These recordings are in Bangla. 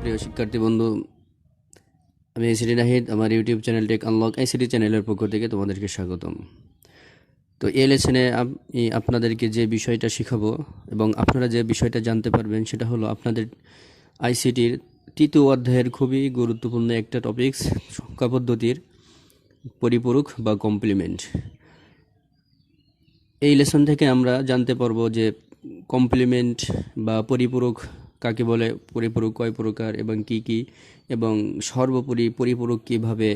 প্রিয় শিক্ষার্থী বন্ধু, আমি আইসিটি নাহিদ। আমার YouTube channel tech unlock ICT চ্যানেলের পক্ষ থেকে তোমাদেরকে স্বাগতম। তো এই লেসনে আমি আপনাদেরকে যে বিষয়টা শেখাবো এবং আপনারা যে বিষয়টা জানতে পারবেন সেটা হলো আপনাদের আইসিটির তৃতীয় অধ্যায়ের খুবই গুরুত্বপূর্ণ একটা টপিকস, সংখ্যা পদ্ধতির পরিপূরক বা কমপ্লিমেন্ট। এই লেসন থেকে আমরা জানতে পারবো যে কমপ্লিমেন্ট বা পরিপূরক কাকে বলে, পরিপূরক কয় প্রকার এবং কি কি, এবং সর্বোপরি পরিপূরক কিভাবে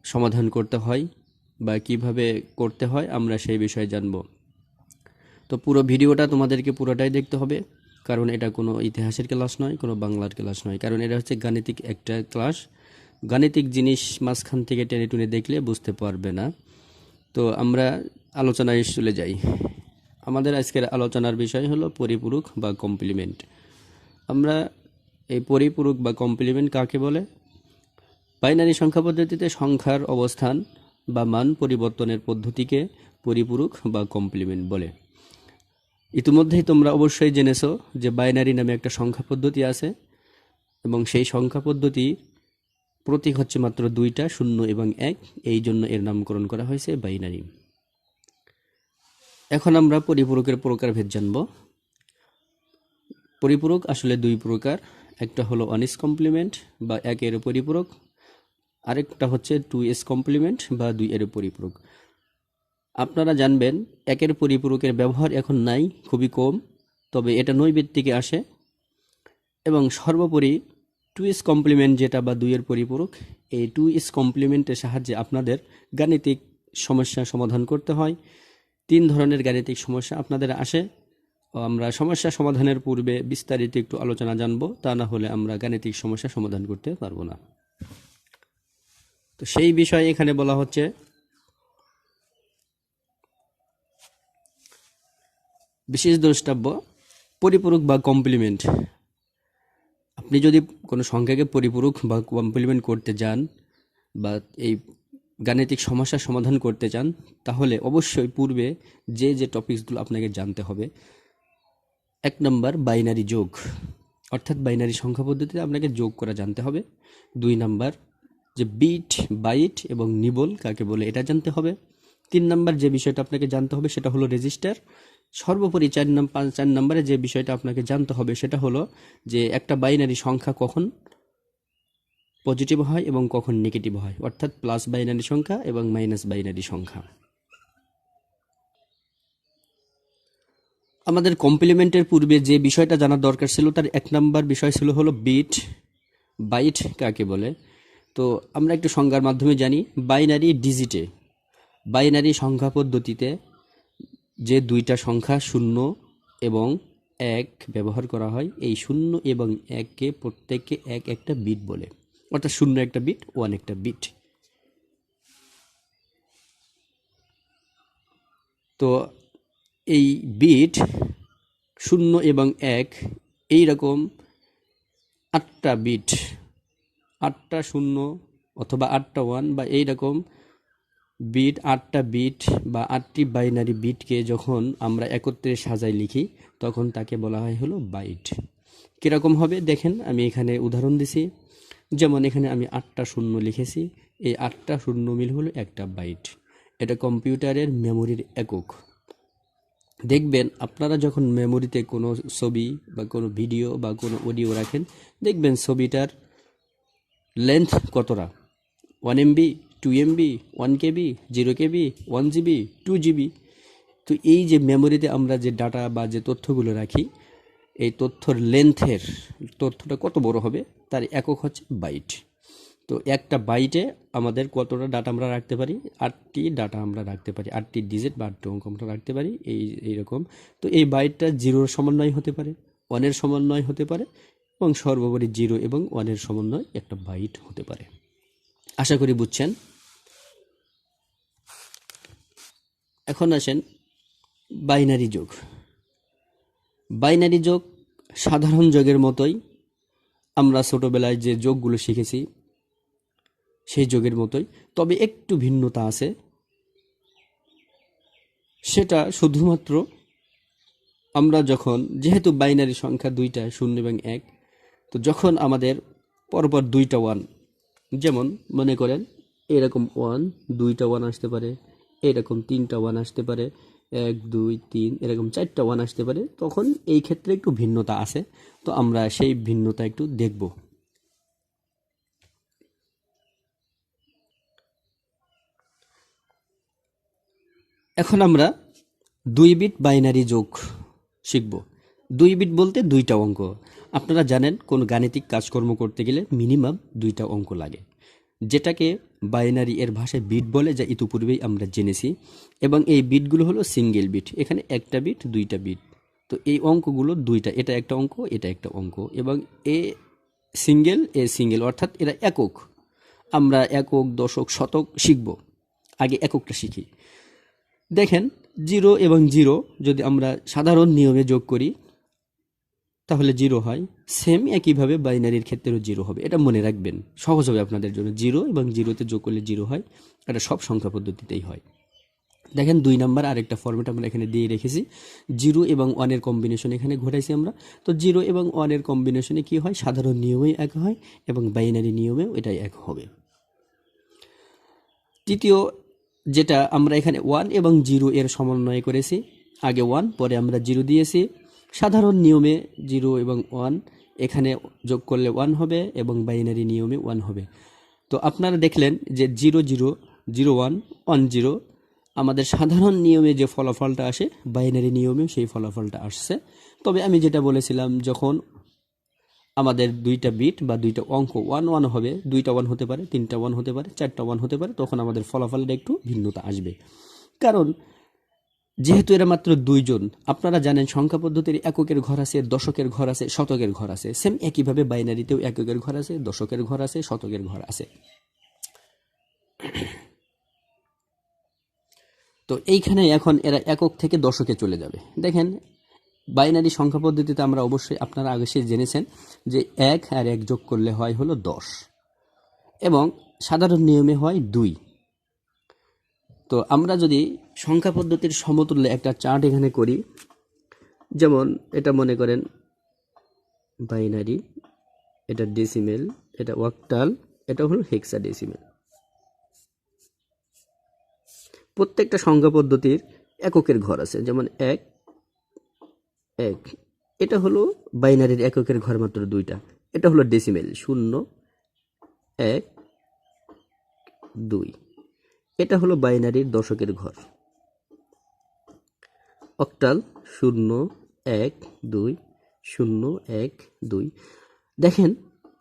সমাধান করতে হয় বা কিভাবে করতে হয় আমরা সেই বিষয়ে জানব। তো পুরো ভিডিওটা তোমাদেরকে পুরোটাই দেখতে হবে, কারণ এটা কোনো ইতিহাসের ক্লাস নয়, কোনো বাংলার ক্লাস নয়, কারণ এটা হচ্ছে গাণিতিক একটা ক্লাস। গাণিতিক জিনিস মাঝখান থেকে টেনে টুনে দেখলে বুঝতে পারবে না। তো আমরা আলোচনায় চলে যাই। আমাদের আজকের আলোচনার বিষয় হলো পরিপূরক বা কমপ্লিমেন্ট। আমরা এই পরিপূরক বা কমপ্লিমেন্ট কাকে বলে? বাইনারি সংখ্যা পদ্ধতিতে সংখ্যার অবস্থান বা মান পরিবর্তনের পদ্ধতিকে পরিপূরক বা কমপ্লিমেন্ট বলে। ইতিমধ্যেই তোমরা অবশ্যই জেনেছো যে বাইনারি নামে একটা সংখ্যা পদ্ধতি আছে এবং সেই সংখ্যা পদ্ধতি প্রতীক হচ্ছে মাত্র দুইটা, 0 এবং 1, এই জন্য এর নামকরণ করা হয়েছে বাইনারি। এখন আমরা পরিপূরকের প্রকারভেদ জানব। পরিপূরক আসলে দুই প্রকার, একটা হলো 1s কমপ্লিমেন্ট বা 1 এর পরিপূরক, আরেকটা হচ্ছে 2s কমপ্লিমেন্ট বা 2 এর পরিপূরক। আপনারা জানবেন 1 এর পরিপূরকের ব্যবহার এখন নাই, খুবই কম, তবে এটা নৈবেত্তিকে আসে। এবং সর্বোপরি 2s কমপ্লিমেন্ট যেটা বা 2 এর পরিপূরক, এই 2s কমপ্লিমেন্টের সাহায্যে আপনাদের গাণিতিক সমস্যা সমাধান করতে হয়। 3 ধরনের গাণিতিক সমস্যা আপনাদের আসে। আমরা সমস্যা সমাধানের পূর্বে বিস্তারিত একটু আলোচনা জানব, তা না হলে আমরা গাণিতিক সমস্যা সমাধান করতে পারবো না। তো সেই বিষয়ে এখানে বলা হচ্ছে বিশেষ দ্রষ্টব্য পরিপূরক বা কমপ্লিমেন্ট। আপনি যদি কোনো সংখ্যাকে পরিপূরক বা কমপ্লিমেন্ট করতে যান বা এই গাণিতিক সমস্যা সমাধান করতে চান, তাহলে অবশ্যই পূর্বে যে যে টপিকসগুলো আপনাকে জানতে হবে। 1 নম্বর বাইনারি যোগ, অর্থাৎ বাইনারি সংখ্যা পদ্ধতিতে আপনাকে যোগ করা জানতে হবে। 2 নম্বর যে বিট, বাইট এবং নিবল কাকে বলে এটা জানতে হবে। 3 নম্বর যে বিষয়টা আপনাকে জানতে হবে সেটা হলো রেজিস্টার। সর্বোপরি 4 নম্বরে যে বিষয়টা আপনাকে জানতে হবে সেটা হলো যে একটা বাইনারি সংখ্যা কখন পজিটিভ হয় এবং কখন নেগেটিভ হয়, অর্থাৎ প্লাস বাইনারি সংখ্যা এবং মাইনাস বাইনারি সংখ্যা। আমাদের কমপ্লিমেন্টের পূর্বে যে বিষয়টা জানার দরকার ছিল তার 1 নম্বর বিষয় ছিল হলো বিট, বাইট কাকে বলে। তো আমরা একটু সংজ্ঞার মাধ্যমে জানি। বাইনারি ডিজিটে, বাইনারি সংখ্যা পদ্ধতিতে যে দুইটা সংখ্যা 0 এবং 1 ব্যবহার করা হয়, এই 0 এবং 1কে প্রত্যেককে একটা বিট বলে, অর্থাৎ 0 একটা বিট, 1 একটা বিট। তো এই বিট 0 এবং 1 এইরকম 8টা বিট, 8টা 0 অথবা 8টা 1 বা এইরকম বিট, 8টা বিট বা 8টি বাইনারি বিটকে যখন আমরা একত্রে সাজাই লিখি তখন তাকে বলা হয় হলো বাইট। কীরকম হবে দেখেন, আমি এখানে উদাহরণ দিছি। যেমন এখানে আমি 8টা 0 লিখেছি, এই 8টা 0 মিল হলো একটা বাইট। এটা কম্পিউটারের মেমোরির একক। দেখবেন আপনারা যখন মেমোরিতে কোনো ছবি বা কোনো ভিডিও বা কোনো অডিও রাখেন, দেখবেন ছবিটার লেন্থ কতটা, 1 MB, 2 MB, 1 KB, 0 KB, 1 GB, 2 GB। তো এই যে মেমোরিতে আমরা যে ডাটা বা যে তথ্যগুলো রাখি, এই তথ্যর লেন্থের তথ্যটা কত বড় হবে তার একক হচ্ছে বাইট। তো একটা বাইটে আমাদের কতটা ডাটা আমরা রাখতে পারি? 8টি ডাটা আমরা রাখতে পারি, 8টি ডিজিট বা 8টি অঙ্ক আমরা রাখতে পারি এইরকম। তো এই বাইটটা 0-এর সমন্বয় হতে পারে, 1-এর সমন্বয় হতে পারে এবং সর্বোপরি 0 এবং 1-এর সমন্বয় একটা বাইট হতে পারে। আশা করি বুঝছেন। এখন আসেন বাইনারি যোগ। বাইনারি যোগ সাধারণ যোগের মতোই, আমরা ছোটবেলায় যে যোগগুলো শিখেছি সেই যোগের মতোই, তবে একটু ভিন্নতা আছে। সেটা শুধুমাত্র আমরা যখন, যেহেতু বাইনারি সংখ্যা দুইটা 0 এবং 1, তো যখন আমাদের পরপর দুইটা ওয়ান, যেমন মনে করেন এরকম ওয়ান, দুইটা ওয়ান আসতে পারে, এরকম তিনটা ওয়ান আসতে পারে, 1 2 3 এরকম 4টা ওয়ান আসতে পারে, তখন এই ক্ষেত্রে একটু ভিন্নতা আছে। তো আমরা সেই ভিন্নতা একটু দেখব। এখন আমরা 2 বিট বাইনারি যোগ শিখব। 2 বিট বলতে দুইটা অঙ্ক। আপনারা জানেন কোন গাণিতিক কাজকর্ম করতে গেলে মিনিমাম দুইটা অঙ্ক লাগে, যেটাকে বাইনারি এর ভাষায় বিট বলে, যা ইতিপূর্বেই আমরা জেনেছি। এবং এই বিটগুলো হলো সিঙ্গেল বিট, এখানে একটা বিট, দুইটা বিট। তো এই অঙ্কগুলো দুইটা, এটা একটা অঙ্ক, এটা একটা অঙ্ক, এবং এ সিঙ্গেল অর্থাৎ এরা একক। আমরা একক, দশক, শতক শিখব। আগে এককটা শিখি। দেখেন 0 এবং 0 যদি আমরা সাধারণ নিয়মে যোগ করি তাহলে 0 হয়। সেম একইভাবে বাইনারির ক্ষেত্রেও 0 হবে, এটা মনে রাখবেন, সহজ হবে আপনাদের জন্য। 0 এবং 0-তে যোগ করলে 0 হয়, এটা সব সংখ্যা পদ্ধতিতেই হয়। দেখেন 2 নাম্বার আরেকটা ফরম্যাট আমরা এখানে দিয়ে রেখেছি। 0 এবং 1 এর কম্বিনেশন এখানে ঘটাইছি আমরা। তো 0 এবং 1 এর কম্বিনেশনে কি হয়, সাধারণ নিয়মেই এক হয় এবং বাইনারি নিয়মেও এটাই এক হবে। তৃতীয় যেটা আমরা এখানে 1 এবং 0 এর সমন্বয় করেছি, আগে 1 পরে আমরা 0 দিয়েছি। সাধারণ নিয়মে 0 এবং 1 এখানে যোগ করলে 1 হবে এবং বাইনারি নিয়মে 1 হবে। তো আপনারা দেখলেন যে 0 0 0 1 1 0 আমাদের সাধারণ নিয়মে যে ফলাফলটা আসে, বাইনারি নিয়মেও সেই ফলাফলটা আসছে। তবে আমি যেটা বলেছিলাম, যখন আমাদের দুইটা বিট বা দুইটা অঙ্ক 1 1 হবে, দুইটা 1 হতে পারে, তিনটা 1 হতে পারে, চারটা 1 হতে পারে, তখন আমাদের ফলাফলের একটু ভিন্নতা আসবে। কারণ যেহেতু এরা মাত্র দুইজন, আপনারা জানেন সংখ্যা পদ্ধতির এককের ঘর আছে, দশকের ঘর আছে, শতকের ঘর আছে। সেম একইভাবে বাইনারিতেও এককের ঘর আছে, দশকের ঘর আছে, শতকের ঘর আছে। তো এইখানে এখন এরা একক থেকে দশকে চলে যাবে। দেখেন বাইনারি সংখ্যা পদ্ধতিতে আমরা অবশ্যই, আপনারা আগে সে জেনেছেন যে 1 আর 1 যোগ করলে হয় হলো 10, এবং সাধারণ নিয়মে হয় 2। তো আমরা যদি সংখ্যা পদ্ধতির সমতুল্য একটা চার্ট এখানে করি, যেমন এটা মনে করেন বাইনারি, এটা ডেসিমেল, এটা অক্টাল, এটা হলো হেক্সাডেসিমেল। প্রত্যেকটা সংখ্যা পদ্ধতির এককের ঘর আছে, যেমন 1 1, এটা হলো বাইনারির এককের ঘর মাত্র দুইটা। এটা হলো ডেসিমেল 0 1 2, এটা হলো বাইনারির দশকের ঘর। অক্টাল 0 1 2 0 1 2। দেখেন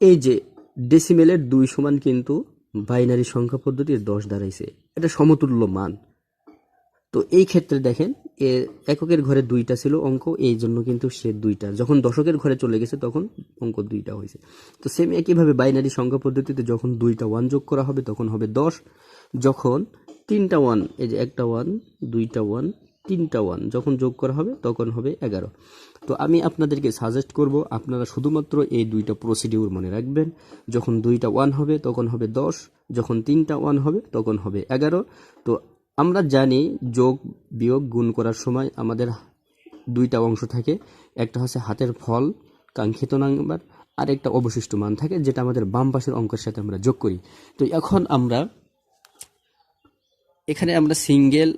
এই যে ডেসিমেলের 2 সমান কিন্তু বাইনারি সংখ্যা পদ্ধতির 10 দাঁড়াইছে, এটা সমতুল্য মান। তো এই ক্ষেত্রে দেখেন এককের ঘরে 2টা ছিল অঙ্ক, এই জন্য কিন্তু সে 2টা, যখন দশকের ঘরে চলে গেছে তখন অঙ্ক 2টা হয়েছে। তো সেম একইভাবে বাইনারি সংখ্যা পদ্ধতিতে যখন 2টা 1 যোগ করা হবে তখন হবে 10, যখন 3টা 1, এই যে একটা 1 2টা 1 3টা 1 যখন যোগ করা হবে তখন হবে 11। তো আমি আপনাদেরকে সাজেস্ট করব আপনারা শুধুমাত্র এই 2টা প্রসিডিউর মনে রাখবেন। যখন 2টা 1 হবে তখন হবে 10, যখন 3টা 1 হবে তখন হবে 11। তো আমরা জানি যোগ বিয়োগ গুণ করার সময় আমাদের 2টা অংশ থাকে, একটা হচ্ছে হাতের ফল কাঙ্ক্ষিত নাম্বার, আর একটা অবশিষ্ট মান থাকে, যেটা আমাদের বাম পাশের অঙ্কের সাথে আমরা যোগ করি। তো এখন আমরা এখানে সিঙ্গেল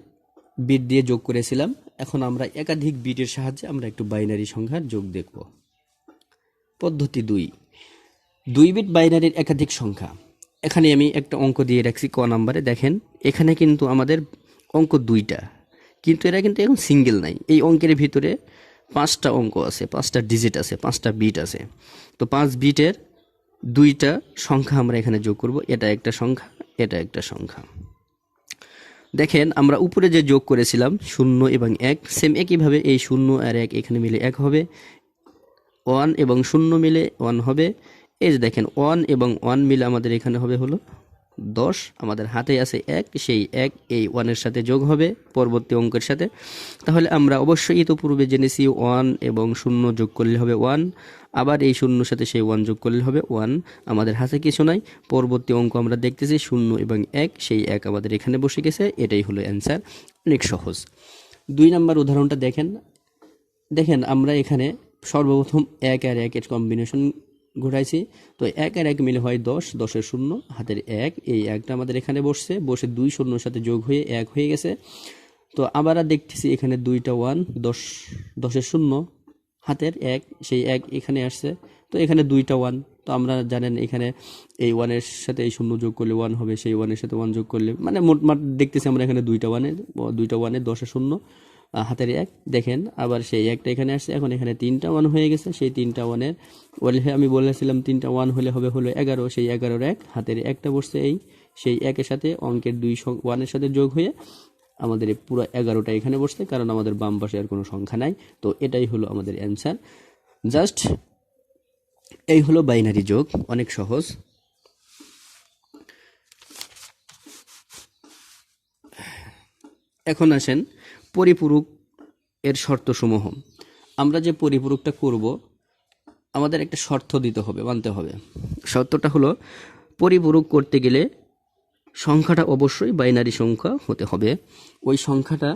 বিট দিয়ে যোগ করেছিলাম, এখন আমরা একাধিক বিটের সাহায্যে আমরা একটু বাইনারি সংখ্যার যোগ দেখব। পদ্ধতি 2 বিট বাইনারির একাধিক সংখ্যা। এখানে আমি একটা অঙ্ক দিয়ে রাখছি ক নাম্বারে। দেখেন এখানে কিন্তু আমাদের অঙ্ক 2টা, কিন্তু এরা কিন্তু এখন সিঙ্গেল নাই। এই অঙ্কের ভিতরে 5টা অঙ্ক আছে, 5টা ডিজিট আছে, 5টা বিট আছে। তো 5 বিটের 2টা সংখ্যা আমরা এখানে যোগ করব। এটা একটা সংখ্যা, এটা একটা সংখ্যা। দেখেন আমরা উপরে যে যোগ করেছিলাম 0 এবং 1, সেম একইভাবে এই 0 আর 1 এখানে মিলে 1 হবে, 1 এবং 0 মিলে 1 হবে। এই যে দেখেন 1 এবং 1 মিলে আমাদের এখানে হবে হলো 10, আমাদের হাতে আছে 1, সেই 1 এই 1 এর সাথে যোগ হবে পরবর্তী অঙ্কের সাথে। তাহলে আমরা অবশ্যই তো পূর্বে জেনেছি 1 এবং 0 যোগ করলে হবে 1, আবার এই 0 সাথে সেই 1 যোগ করলে হবে 1। আমাদের হাতে কিছু নাই, পরবর্তী অঙ্ক আমরা দেখতেছি 0 এবং 1, সেই 1 আমাদের এখানে বসে গেছে, এটাই হলো অ্যান্সার। অনেক সহজ। 2 নাম্বার উদাহরণটা দেখেন। আমরা এখানে সর্বপ্রথম 1 আর 1 এর কম্বিনেশন ঘটাইছি। তো 1 আর 1 মিলে হয় 10, 10-এর 0 হাতের 1, এই 1টা আমাদের এখানে বসে 2 শূন্যর সাথে যোগ হয়ে 1 হয়ে গেছে। তো আবার দেখতেছি এখানে 2টা 1, 10, 10-এর 0 হাতের 1, সেই 1 এখানে আসছে। তো এখানে 2টা 1, তো আমরা জানেন এখানে এই 1-এর সাথে এই 0 যোগ করলে 1 হবে, সেই 1-এর সাথে 1 যোগ করলে মানে মোটমাট দেখতেছি আমরা এখানে 2টা 1-এর 10-এর 0 হাতের 1। দেখেন আবার সেই 1টা এখানে আসছে, এখন এখানে 3টা 1 হয়ে গেছে। সেই 3টা 1-এর আমি বলেছিলাম 3টা 1 হলে হবে হলো 11, সেই 11-এর 1 হাতের 1টা বসছে এই, সেই 1-এর সাথে অঙ্কের 2 1-এর সাথে যোগ হয়ে আমাদের এই পুরো 11টা এখানে বসছে, কারণ আমাদের বাম পাশে আর কোনো সংখ্যা নাই। তো এটাই হলো আমাদের অ্যান্সার। জাস্ট এই হলো বাইনারি যোগ, অনেক সহজ। এখন আসেন পরিপূরক এর শর্তসমূহ। আমরা যে পরিপূরকটা করব আমাদের একটা শর্ত দিতে হবে, মানতে হবে। শর্তটা হলো পরিপূরক করতে গেলে সংখ্যাটা অবশ্যই বাইনারি সংখ্যা হতে হবে। ওই সংখ্যাটা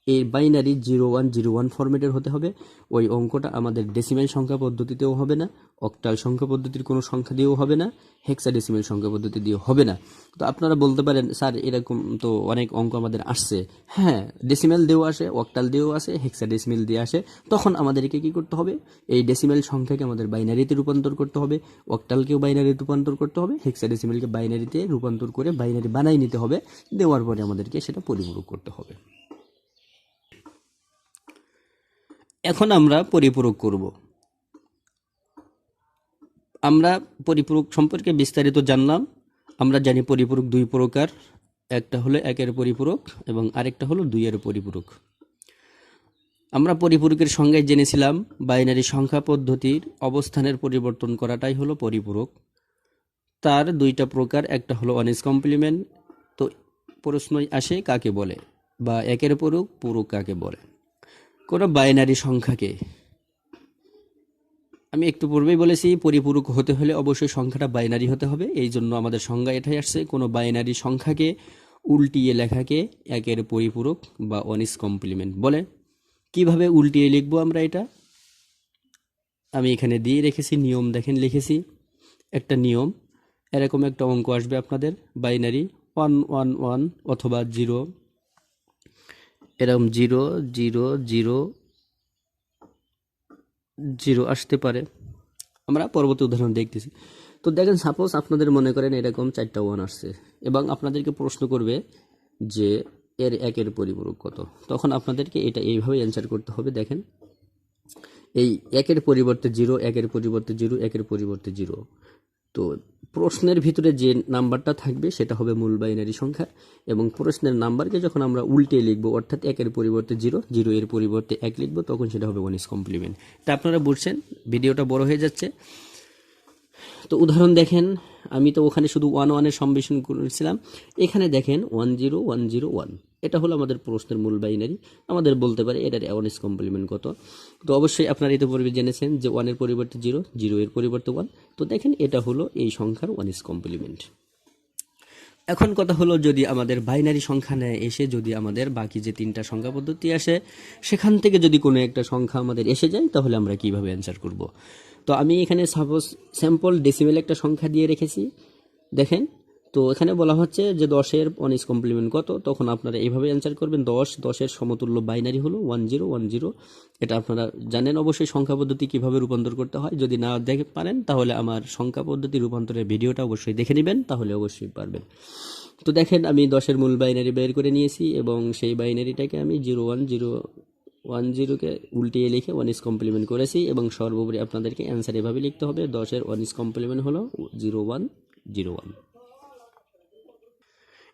এই বাইনারি 0101 ফরম্যাটের হতে হবে। ওই অঙ্কটা আমাদের ডেসিমেল সংখ্যা পদ্ধতিতেও হবে না, অক্টাল সংখ্যা পদ্ধতির কোনো সংখ্যা দিয়েও হবে না, হেক্সাডেসিমেল সংখ্যা পদ্ধতি দিয়েও হবে না। তো আপনারা বলতে পারেন স্যার এরকম তো অনেক অঙ্ক আমাদের আসছে। হ্যাঁ, ডেসিমেল দিয়েও আসে, অক্টাল দিয়েও আসে, হেক্সাডেসিমেল দিয়ে আসে। তখন আমাদেরকে কি করতে হবে? এই ডেসিমেল সংখ্যাকে আমাদের বাইনারিতে রূপান্তর করতে হবে, অক্টালকেও বাইনারিতে রূপান্তর করতে হবে, হেক্সাডেসিমেলকে বাইনারিতে রূপান্তর করে বাইনারি বানাই নিতে হবে। দেওয়ার পরে আমাদেরকে সেটা পরিপূরক করতে হবে। এখন আমরা পরিপূরক করব। আমরা পরিপূরক সম্পর্কে বিস্তারিত জানলাম। আমরা জানি পরিপূরক 2 প্রকার, একটা হলো 1-এর পরিপূরক এবং আরেকটা হলো 2-এর পরিপূরক। আমরা পরিপূরকের সংজ্ঞায় জেনেছিলাম বাইনারি সংখ্যা পদ্ধতির অবস্থানের পরিবর্তন করাটাই হলো পরিপূরক। তার 2টা প্রকার, একটা হলো ওয়ান কমপ্লিমেন্ট। তো প্রশ্নই আসে কাকে বলে, বা 1-এর পূরক কাকে বলে। কোনো বাইনারি সংখ্যাকে, আমি একটু পূর্বেই বলেছি পরিপূরক হতে হলে অবশ্যই সংখ্যাটা বাইনারি হতে হবে। এই জন্য আমাদের সংজ্ঞা এটাই আসছে, কোনো বাইনারি সংখ্যাকে উল্টিয়ে লেখাকে 1-এর পরিপূরক বা ওয়ান কমপ্লিমেন্ট বলে। কিভাবে উল্টিয়ে লিখবো আমরা এটা আমি এখানে দিয়ে রেখেছি, নিয়ম দেখেন লিখেছি। একটা নিয়ম, এরকম একটা অঙ্ক আসবে আপনাদের বাইনারি 111 অথবা 0, এরকম 0 0 0 0 আসতে পারে। আমরা পরবর্তী উদাহরণ দেখতেছি। তো দেখেন সাপোজ আপনাদের মনে করেন এরকম 4টা 1 আসছে এবং আপনাদেরকে প্রশ্ন করবে যে এর 1-এর পরিপূরক কত। তখন আপনাদেরকে এটা এইভাবে অ্যান্সার করতে হবে। দেখেন এই 1-এর পরিবর্তে 0, 1-এর পরিবর্তে 0, 1-এর পরিবর্তে 0। তো প্রশ্নের ভিতরে যে নাম্বারটা থাকবে সেটা হবে মূল বাইনারি সংখ্যা, এবং প্রশ্নের নাম্বারকে যখন আমরা উল্টে লিখবো, অর্থাৎ 1-এর পরিবর্তে 0, 0 এর পরিবর্তে 1 লিখবো, তখন সেটা হবে ওয়ান কমপ্লিমেন্ট। তা আপনারা বুঝছেন, ভিডিওটা বড় হয়ে যাচ্ছে। তো উদাহরণ দেখেন, আমি তো ওখানে শুধু 1-1-এর সম্মিশ্রণ করেছিলাম, এখানে দেখেন 10101, এটা হলো আমাদের প্রশ্নের মূল বাইনারি। আমাদের বলতে পারে এটার ওয়ান কমপ্লিমেন্ট কত। তো অবশ্যই আপনারা ইতিপূর্বে জেনেছেন যে 1-এর পরিবর্তে 0, 0 এর পরিবর্তে 1। তো দেখেন এটা হলো এই সংখ্যার ওয়ান কমপ্লিমেন্ট। এখন কথা হলো, যদি আমাদের বাইনারি সংখ্যা নেয় এসে যদি আমাদের বাকি যে 3টা সংখ্যা পদ্ধতি আসে সেখান থেকে যদি কোনো একটা সংখ্যা আমাদের এসে যায়, তাহলে আমরা কিভাবে অ্যান্সার করব। তো আমি এখানে সাপোজ স্যাম্পল ডেসিমেল একটা সংখ্যা দিয়ে রেখেছি। দেখেন, তো এখানে বলা হচ্ছে যে 10-এর ওয়ান কমপ্লিমেন্ট কত। তখন আপনারা এইভাবে অ্যান্সার করবেন, 10-এর সমতুল্য বাইনারি হলো 1010। এটা আপনারা জানেন অবশ্যই সংখ্যা পদ্ধতি কিভাবে রূপান্তর করতে হয়। যদি না দেখে পারেন তাহলে আমার সংখ্যা পদ্ধতি রূপান্তরের ভিডিওটা অবশ্যই দেখে নেবেন, তাহলে অবশ্যই পারবেন। তো দেখেন আমি 10-এর মূল বাইনারি বের করে নিয়েছি এবং সেই বাইনারিটাকে আমি 01010কে উল্টিয়ে লিখে ওয়ান কমপ্লিমেন্ট করেছি, এবং সর্বোপরি আপনাদেরকে অ্যান্সার এভাবে লিখতে হবে, 10-এর ওয়ান কমপ্লিমেন্ট হলো 0101।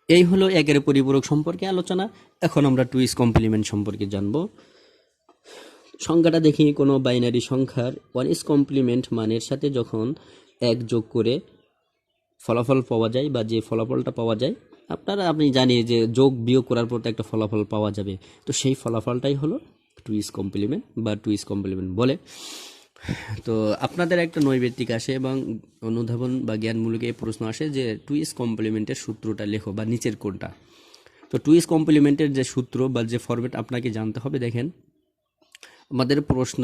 এই হলো 1-এর পরিপূরক সম্পর্কে আলোচনা। এখন আমরা 2 কমপ্লিমেন্ট সম্পর্কে জানব। সংখ্যাটা দেখি, কোনো বাইনারি সংখ্যার ওয়ান কমপ্লিমেন্ট মানের সাথে যখন 1 যোগ করে ফলাফল পাওয়া যায়, বা যে ফলাফলটা পাওয়া যায়, আপনি জানি যে যোগ বিয়োগ করার পর একটা ফলাফল পাওয়া যাবে। তো সেই ফলাফলটাই হলো 2 কমপ্লিমেন্ট বা 2 কমপ্লিমেন্ট বলে। তো আপনাদের একটা নৈবেত্তিক আসে এবং অনুধাবন বা জ্ঞানমূলক এই প্রশ্ন আসে যে 2 কমপ্লিমেন্টের সূত্রটা লেখো, বা নিচের কোনটা। তো 2 কমপ্লিমেন্টের যে সূত্র বা যে ফরম্যাট আপনাকে জানতে হবে। দেখেন আমাদের প্রশ্ন